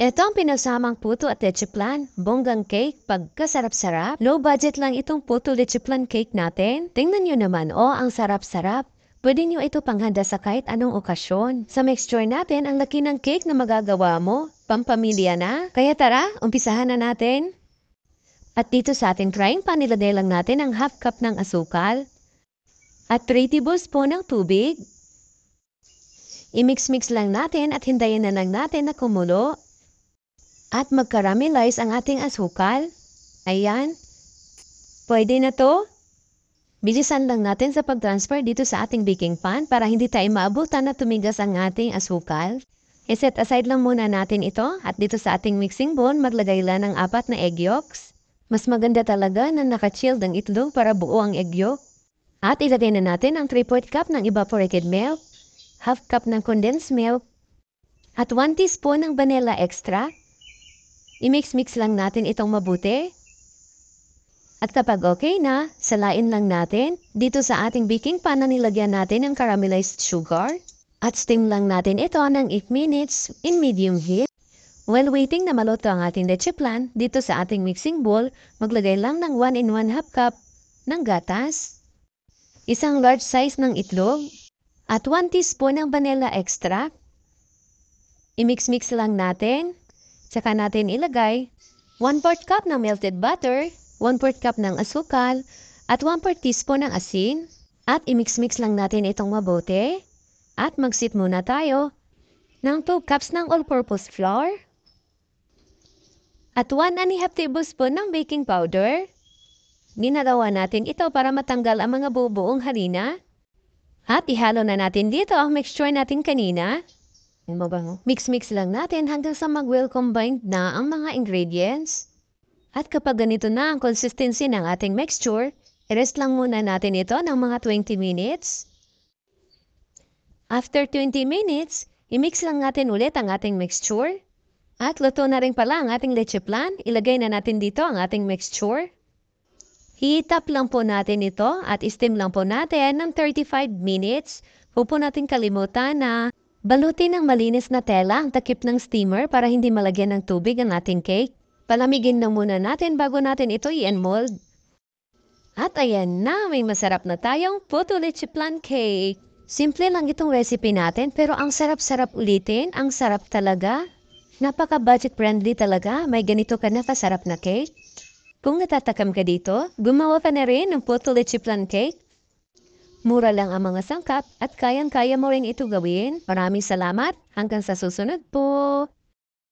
Ito ang pinasamang puto at leche flan, bonggang cake, pagkasarap-sarap. Low budget lang itong puto leche flan cake natin. Tingnan nyo naman, ang sarap-sarap. Pwede nyo ito panghanda sa kahit anong okasyon. Sa mixture natin, ang laki ng cake na magagawa mo. Pampamilya na. Kaya tara, umpisahan na natin. At dito sa ating frying pan, nilagay lang natin ang half cup ng asukal at 3 tablespoon ng tubig. I-mix-mix lang natin at hintayin na lang natin na kumulo. At mag-caramelize ang ating asukal. Ayan. Pwede na to. Bilisan lang natin sa pag-transfer dito sa ating baking pan para hindi tayo maabutan na tumigas ang ating asukal. I-set aside lang muna natin ito at dito sa ating mixing bowl maglagay lang ng 4 na egg yolks. Mas maganda talaga na naka-chilled ang itlog para buo ang egg yolk. At ilagay na natin ang 3/4 cup ng evaporated milk, half cup ng condensed milk, at 1 teaspoon ng vanilla extract. I-mix-mix lang natin itong mabuti. At kapag okay na, salain lang natin dito sa ating baking pan na nilagyan natin ng caramelized sugar. At steam lang natin ito ng 8 minutes in medium heat. While waiting na maluto ang ating leche flan, dito sa ating mixing bowl, maglagay lang ng 1 1/2 cup ng gatas, isang large size ng itlog, at 1 teaspoon ng vanilla extract. I-mix-mix lang natin. Saka natin ilagay 1/4 cup ng melted butter, 1/4 cup ng asukal, at 1/4 teaspoon ng asin. At i-mix-mix lang natin itong mabuti. At mag-sit muna tayo ng 2 cups ng all-purpose flour at 1 1/2 tablespoon ng baking powder. Ginagawa natin ito para matanggal ang mga bubuong harina. At ihalo na natin dito ang mixture natin kanina. Mix-mix lang natin hanggang sa mag-well combined na ang mga ingredients. At kapag ganito na ang consistency ng ating mixture, i-rest lang muna natin ito ng mga 20 minutes. After 20 minutes, i-mix lang natin ulit ang ating mixture. At luto na rin pala ang ating leche flan. Ilagay na natin dito ang ating mixture. Heat-up lang po natin ito at steam lang po natin ng 35 minutes. Huwag po natin kalimutan na balutin ng malinis na tela ang takip ng steamer para hindi malagyan ng tubig ang ating cake. Palamigin na muna natin bago natin ito i-enmold. At ayan na, may masarap na tayong puto leche flan cake. Simple lang itong recipe natin pero ang sarap-sarap ulitin, ang sarap talaga. Napaka-budget friendly talaga, may ganito ka na kasarap na cake. Kung natatakam ka dito, gumawa ka na rin ng puto leche flan cake. Mura lang ang mga sangkap at kayang-kaya mo rin ito gawin. Maraming salamat, hanggang sa susunod po.